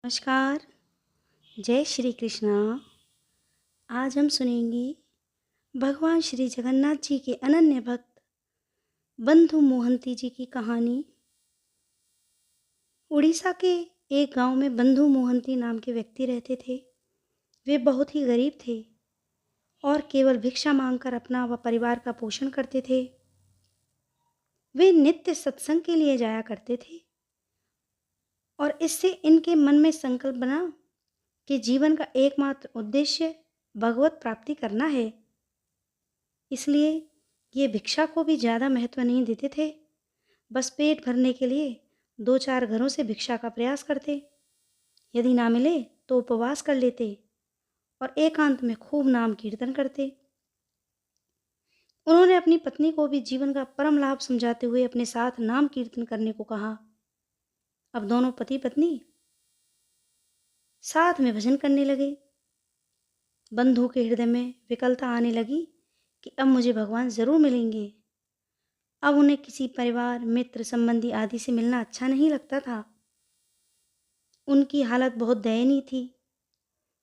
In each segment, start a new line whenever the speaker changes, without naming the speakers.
नमस्कार। जय श्री कृष्णा। आज हम सुनेंगे भगवान श्री जगन्नाथ जी के अनन्य भक्त बंधु मोहंती जी की कहानी। उड़ीसा के एक गांव में बंधु मोहंती नाम के व्यक्ति रहते थे। वे बहुत ही गरीब थे और केवल भिक्षा मांगकर अपना व परिवार का पोषण करते थे। वे नित्य सत्संग के लिए जाया करते थे और इससे इनके मन में संकल्प बना कि जीवन का एकमात्र उद्देश्य भगवत प्राप्ति करना है। इसलिए ये भिक्षा को भी ज़्यादा महत्व नहीं देते थे। बस पेट भरने के लिए 2-4 घरों से भिक्षा का प्रयास करते। यदि ना मिले तो उपवास कर लेते और एकांत में खूब नाम कीर्तन करते। उन्होंने अपनी पत्नी को भी जीवन का परम लाभ समझाते हुए अपने साथ नाम कीर्तन करने को कहा। अब दोनों पति पत्नी साथ में भजन करने लगे। बंधु के हृदय में विकलता आने लगी कि अब मुझे भगवान जरूर मिलेंगे। अब उन्हें किसी परिवार, मित्र, संबंधी आदि से मिलना अच्छा नहीं लगता था। उनकी हालत बहुत दयनीय थी।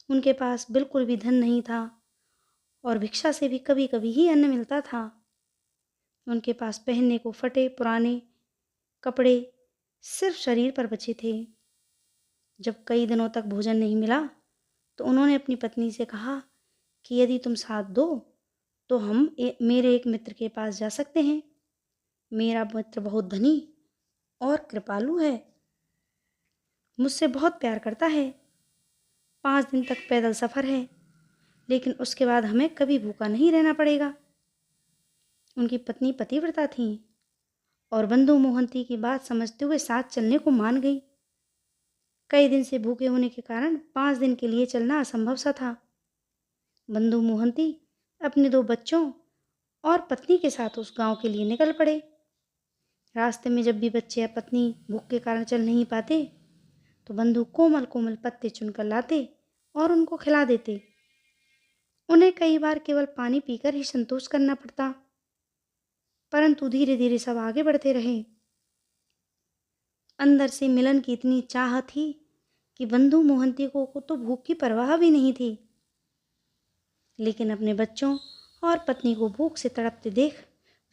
उनके पास बिल्कुल भी धन नहीं था और भिक्षा से भी कभी कभी ही अन्न मिलता था। उनके पास पहनने को फटे पुराने कपड़े सिर्फ शरीर पर बचे थे। जब कई दिनों तक भोजन नहीं मिला तो उन्होंने अपनी पत्नी से कहा कि यदि तुम साथ दो तो हम मेरे एक मित्र के पास जा सकते हैं। मेरा मित्र बहुत धनी और कृपालु है, मुझसे बहुत प्यार करता है। 5 दिन तक पैदल सफ़र है, लेकिन उसके बाद हमें कभी भूखा नहीं रहना पड़ेगा। उनकी पत्नी पतिव्रता थी और बंधु मोहंती की बात समझते हुए साथ चलने को मान गई। कई दिन से भूखे होने के कारण 5 दिन के लिए चलना असंभव सा था। बंधु मोहंती अपने 2 बच्चों और पत्नी के साथ उस गांव के लिए निकल पड़े। रास्ते में जब भी बच्चे या पत्नी भूख के कारण चल नहीं पाते तो बंधु कोमल कोमल पत्ते चुनकर लाते और उनको खिला देते। उन्हें कई बार केवल पानी पीकर ही संतोष करना पड़ता, परंतु धीरे धीरे सब आगे बढ़ते रहे। अंदर से मिलन की इतनी चाह थी कि बंधु मोहंती को तो भूख की परवाह भी नहीं थी। लेकिन अपने बच्चों और पत्नी को भूख से तड़पते देख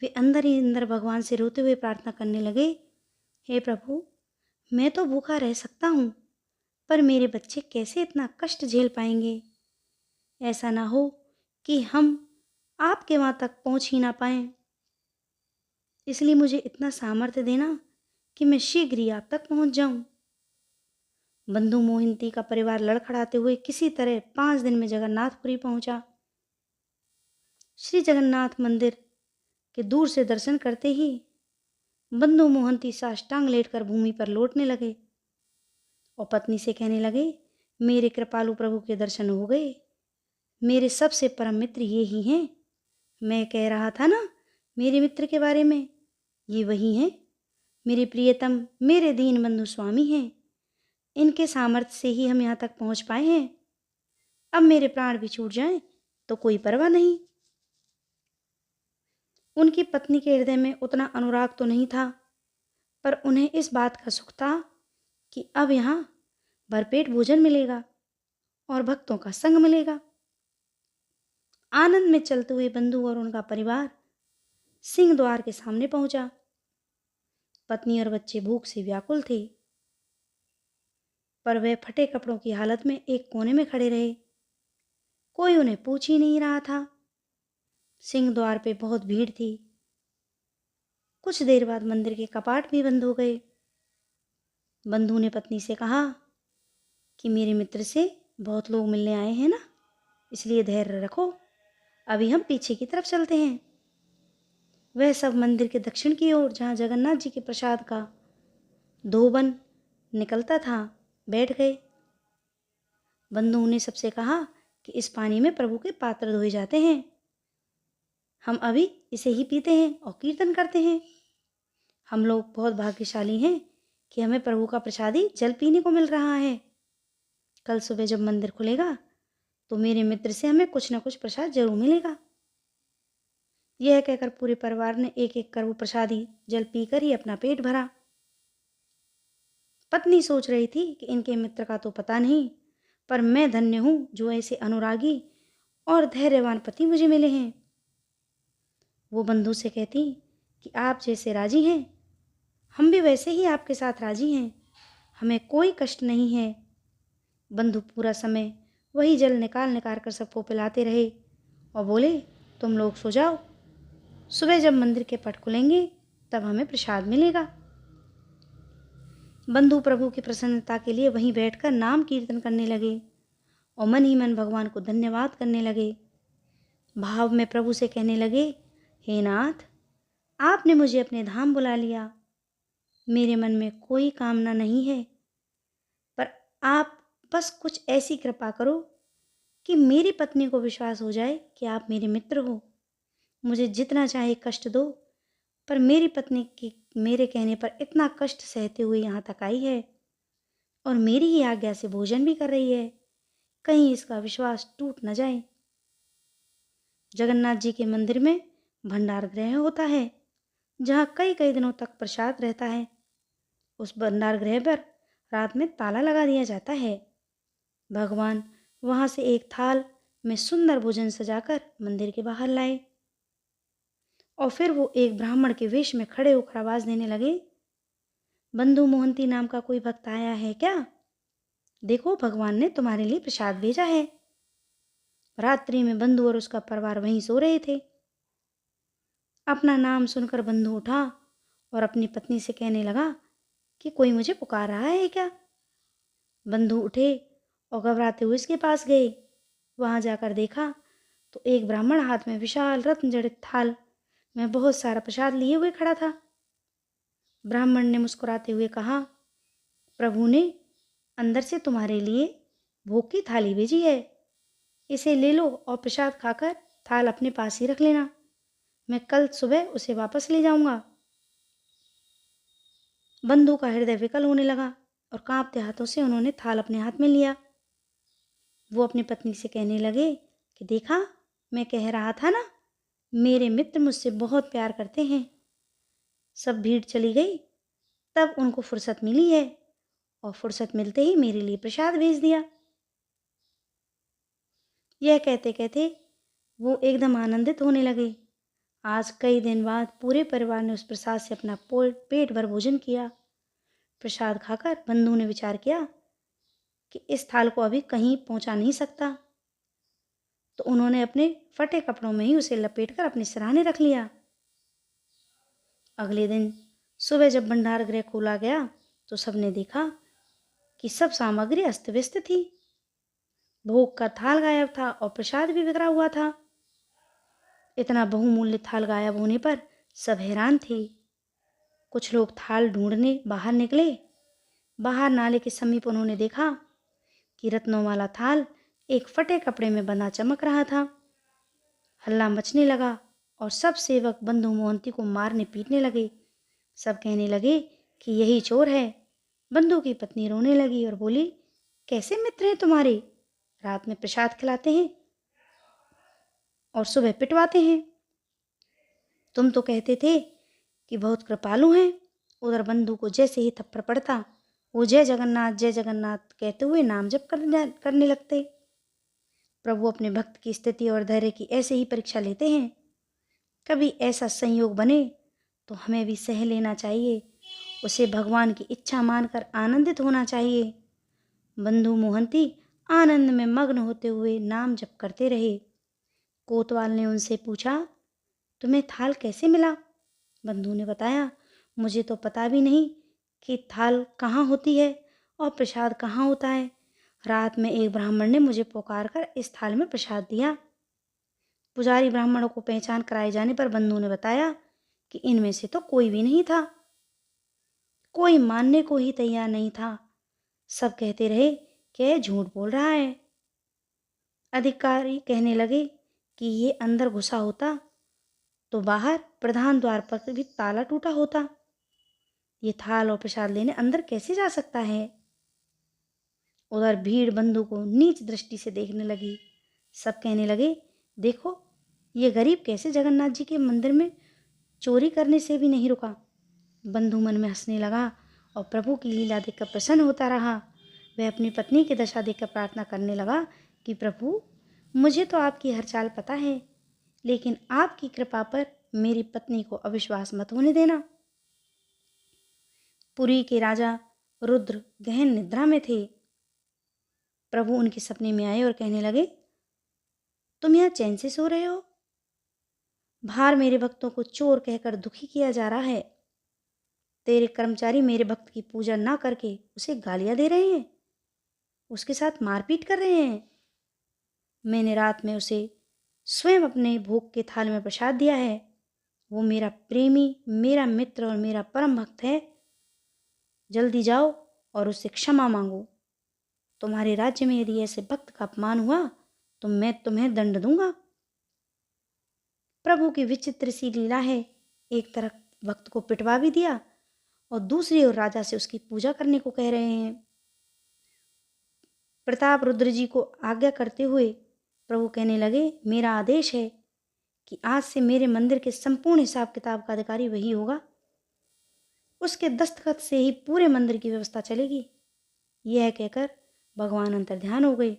वे अंदर ही अंदर भगवान से रोते हुए प्रार्थना करने लगे, हे प्रभु, मैं तो भूखा रह सकता हूँ, पर मेरे बच्चे कैसे इतना कष्ट झेल पाएंगे। ऐसा ना हो कि हम आपके वहाँ तक पहुँच ही ना पाएं। इसलिए मुझे इतना सामर्थ्य देना कि मैं शीघ्र ही आप तक पहुँच जाऊं। बंधु मोहिंती का परिवार लड़खड़ाते हुए किसी तरह 5 दिन में जगन्नाथपुरी पहुंचा। श्री जगन्नाथ मंदिर के दूर से दर्शन करते ही बंधु मोहंती साष्टांग लेटकर भूमि पर लौटने लगे और पत्नी से कहने लगे, मेरे कृपालु प्रभु के दर्शन हो गए। मेरे सबसे परम मित्र ये ही हैं। मैं कह रहा था ना मेरे मित्र के बारे में, ये वही हैं। मेरे प्रियतम, मेरे दीन बंधु स्वामी हैं। इनके सामर्थ्य से ही हम यहाँ तक पहुँच पाए हैं। अब मेरे प्राण भी छूट जाएं तो कोई परवाह नहीं। उनकी पत्नी के हृदय में उतना अनुराग तो नहीं था, पर उन्हें इस बात का सुख था कि अब यहाँ भरपेट भोजन मिलेगा और भक्तों का संग मिलेगा। आनंद में चलते हुए बंधु और उनका परिवार सिंह द्वार के सामने पहुंचा। पत्नी और बच्चे भूख से व्याकुल थे, पर वे फटे कपड़ों की हालत में एक कोने में खड़े रहे। कोई उन्हें पूछ ही नहीं रहा था। सिंह द्वार पे बहुत भीड़ थी। कुछ देर बाद मंदिर के कपाट भी बंद हो गए। बंधु ने पत्नी से कहा कि मेरे मित्र से बहुत लोग मिलने आए हैं ना, इसलिए धैर्य रखो, अभी हम पीछे की तरफ चलते हैं। वह सब मंदिर के दक्षिण की ओर, जहाँ जगन्नाथ जी के प्रसाद का धोबन निकलता था, बैठ गए। बंधु ने सबसे कहा कि इस पानी में प्रभु के पात्र धोए जाते हैं, हम अभी इसे ही पीते हैं और कीर्तन करते हैं। हम लोग बहुत भाग्यशाली हैं कि हमें प्रभु का प्रसादी जल पीने को मिल रहा है। कल सुबह जब मंदिर खुलेगा तो मेरे मित्र से हमें कुछ न कुछ प्रसाद जरूर मिलेगा। यह कहकर पूरे परिवार ने एक एक कर वो प्रसादी जल पीकर ही अपना पेट भरा। पत्नी सोच रही थी कि इनके मित्र का तो पता नहीं, पर मैं धन्य हूँ जो ऐसे अनुरागी और धैर्यवान पति मुझे मिले हैं। वो बंधु से कहती कि आप जैसे राजी हैं, हम भी वैसे ही आपके साथ राजी हैं, हमें कोई कष्ट नहीं है। बंधु पूरा समय वही जल निकाल निकाल कर सबको पिलाते रहे और बोले, तुम लोग सो जाओ, सुबह जब मंदिर के पट खुलेंगे तब हमें प्रसाद मिलेगा। बंधु प्रभु की प्रसन्नता के लिए वहीं बैठकर नाम कीर्तन करने लगे और मन ही मन भगवान को धन्यवाद करने लगे। भाव में प्रभु से कहने लगे, हे नाथ, आपने मुझे अपने धाम बुला लिया। मेरे मन में कोई कामना नहीं है, पर आप बस कुछ ऐसी कृपा करो कि मेरी पत्नी को विश्वास हो जाए कि आप मेरे मित्र हो। मुझे जितना चाहे कष्ट दो, पर मेरी पत्नी की मेरे कहने पर इतना कष्ट सहते हुए यहाँ तक आई है और मेरी ही आज्ञा से भोजन भी कर रही है, कहीं इसका विश्वास टूट न जाए। जगन्नाथ जी के मंदिर में भंडार गृह होता है, जहाँ कई कई दिनों तक प्रसाद रहता है। उस भंडार गृह पर रात में ताला लगा दिया जाता है। भगवान वहां से एक थाल में सुंदर भोजन सजाकर मंदिर के बाहर लाए और फिर वो एक ब्राह्मण के वेश में खड़े होकर आवाज देने लगे, बंधु मोहंती नाम का कोई भक्त आया है क्या? देखो, भगवान ने तुम्हारे लिए प्रसाद भेजा है। रात्रि में बंधु और उसका परिवार वहीं सो रहे थे। अपना नाम सुनकर बंधु उठा और अपनी पत्नी से कहने लगा कि कोई मुझे पुकार रहा है क्या? बंधु उठे और घबराते हुए इसके पास गए। वहां जाकर देखा तो एक ब्राह्मण हाथ में विशाल रत्न जड़ित थाल में बहुत सारा प्रसाद लिए हुए खड़ा था। ब्राह्मण ने मुस्कुराते हुए कहा, प्रभु ने अंदर से तुम्हारे लिए भोग की थाली भेजी है, इसे ले लो और प्रसाद खाकर थाल अपने पास ही रख लेना। मैं कल सुबह उसे वापस ले जाऊंगा। बंधु का हृदय विकल होने लगा और कांपते हाथों से उन्होंने थाल अपने हाथ में लिया। वो अपनी पत्नी से कहने लगे कि देखा, मैं कह रहा था ना, मेरे मित्र मुझसे बहुत प्यार करते हैं। सब भीड़ चली गई, तब उनको फुर्सत मिली है और फुर्सत मिलते ही मेरे लिए प्रसाद भेज दिया। यह कहते कहते वो एकदम आनंदित होने लगे। आज कई दिन बाद पूरे परिवार ने उस प्रसाद से अपना पेट भर भोजन किया। प्रसाद खाकर बंधु ने विचार किया कि इस थाल को अभी कहीं पहुंचा नहीं सकता, तो उन्होंने अपने फटे कपड़ों में ही उसे लपेटकर अपने सिरहाने रख लिया। अगले दिन सुबह जब भंडार गृह खोला गया तो सबने देखा कि सब सामग्री अस्त व्यस्त थी। भोग का थाल गायब था और प्रसाद भी बिखरा हुआ था। इतना बहुमूल्य थाल गायब होने पर सब हैरान थे। कुछ लोग थाल ढूंढने बाहर निकले। बाहर नाले के समीप उन्होंने देखा कि रत्नों वाला थाल एक फटे कपड़े में बंधा चमक रहा था। हल्ला मचने लगा और सब सेवक बंधु मोहंती को मारने पीटने लगे। सब कहने लगे कि यही चोर है। बंधु की पत्नी रोने लगी और बोली, कैसे मित्र हैं तुम्हारे, रात में प्रसाद खिलाते हैं और सुबह पिटवाते हैं। तुम तो कहते थे कि बहुत कृपालु हैं। उधर बंधु को जैसे ही थप्पड़ पड़ता, वो जय जगन्नाथ कहते हुए नाम जप करने लगते। प्रभु अपने भक्त की स्थिति और धैर्य की ऐसे ही परीक्षा लेते हैं। कभी ऐसा संयोग बने तो हमें भी सह लेना चाहिए, उसे भगवान की इच्छा मानकर आनंदित होना चाहिए। बंधु मोहंती आनंद में मग्न होते हुए नाम जप करते रहे। कोतवाल ने उनसे पूछा, तुम्हें थाल कैसे मिला? बंधु ने बताया, मुझे तो पता भी नहीं कि थाल कहाँ होती है और प्रसाद कहाँ होता है। रात में एक ब्राह्मण ने मुझे पुकार कर इस थाल में प्रसाद दिया। पुजारी ब्राह्मणों को पहचान कराए जाने पर बंधु ने बताया कि इनमें से तो कोई भी नहीं था। कोई मानने को ही तैयार नहीं था। सब कहते रहे कि यह झूठ बोल रहा है। अधिकारी कहने लगे कि ये अंदर घुसा होता तो बाहर प्रधान द्वार पर भी ताला टूटा होता। ये थाल और प्रसाद लेने अंदर कैसे जा सकता है? उधर भीड़ बंधु को नीच दृष्टि से देखने लगी। सब कहने लगे, देखो, ये गरीब कैसे जगन्नाथ जी के मंदिर में चोरी करने से भी नहीं रुका। बंधु मन में हंसने लगा और प्रभु की लीला देखकर प्रसन्न होता रहा। वह अपनी पत्नी की दशा देखकर प्रार्थना करने लगा कि प्रभु, मुझे तो आपकी हर चाल पता है, लेकिन आपकी कृपा पर मेरी पत्नी को अविश्वास मत होने देना। पुरी के राजा रुद्र गहन निद्रा में थे। प्रभु उनके सपने में आए और कहने लगे, तुम यहाँ चैन से सो रहे हो? बाहर मेरे भक्तों को चोर कहकर दुखी किया जा रहा है। तेरे कर्मचारी मेरे भक्त की पूजा ना करके उसे गालियां दे रहे हैं, उसके साथ मारपीट कर रहे हैं। मैंने रात में उसे स्वयं अपने भोग के थाल में प्रसाद दिया है। वो मेरा प्रेमी, मेरा मित्र और मेरा परम भक्त है। जल्दी जाओ और उससे क्षमा मांगो। तुम्हारे राज्य में यदि ऐसे भक्त का अपमान हुआ तो मैं तुम्हें दंड दूंगा। प्रभु की विचित्र सी लीला है, एक तरफ भक्त को पिटवा भी दिया और दूसरी ओर राजा से उसकी पूजा करने को कह रहे हैं। प्रताप रुद्र जी को आज्ञा करते हुए प्रभु कहने लगे, मेरा आदेश है कि आज से मेरे मंदिर के संपूर्ण हिसाब किताब का अधिकारी वही होगा। उसके दस्तखत से ही पूरे मंदिर की व्यवस्था चलेगी। यह कहकर भगवान अंतर्ध्यान हो गए।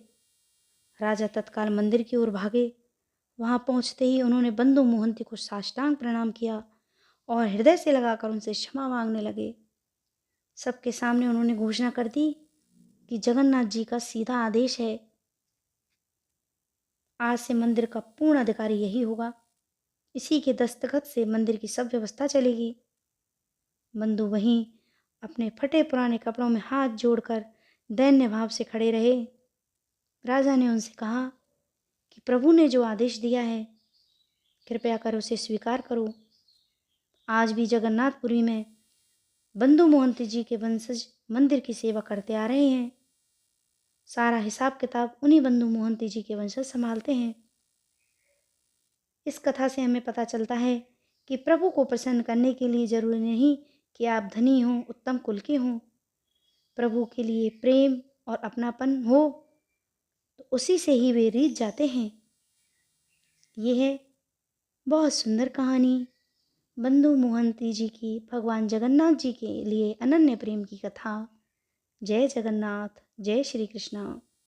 राजा तत्काल मंदिर की ओर भागे। वहां पहुंचते ही उन्होंने बंधु मोहंती को साष्टांग प्रणाम किया और हृदय से लगाकर उनसे क्षमा मांगने लगे। सबके सामने उन्होंने घोषणा कर दी कि जगन्नाथ जी का सीधा आदेश है, आज से मंदिर का पूर्ण अधिकारी यही होगा। इसी के दस्तखत से मंदिर की सब व्यवस्था चलेगी। बंधु वहीं अपने फटे पुराने कपड़ों में हाथ जोड़कर दैन्य भाव से खड़े रहे। राजा ने उनसे कहा कि प्रभु ने जो आदेश दिया है, कृपया कर उसे स्वीकार करो। आज भी जगन्नाथपुरी में बंधु मोहंती जी के वंशज मंदिर की सेवा करते आ रहे हैं। सारा हिसाब किताब उन्हीं बंधु मोहंती जी के वंशज संभालते हैं। इस कथा से हमें पता चलता है कि प्रभु को प्रसन्न करने के लिए जरूरी नहीं कि आप धनी हों, उत्तम कुल के हों। प्रभु के लिए प्रेम और अपनापन हो तो उसी से ही वे रीझ जाते हैं। यह है बहुत सुंदर कहानी बंधु मोहंती जी की भगवान जगन्नाथ जी के लिए अनन्य प्रेम की कथा। जय जगन्नाथ, जय श्री कृष्णा।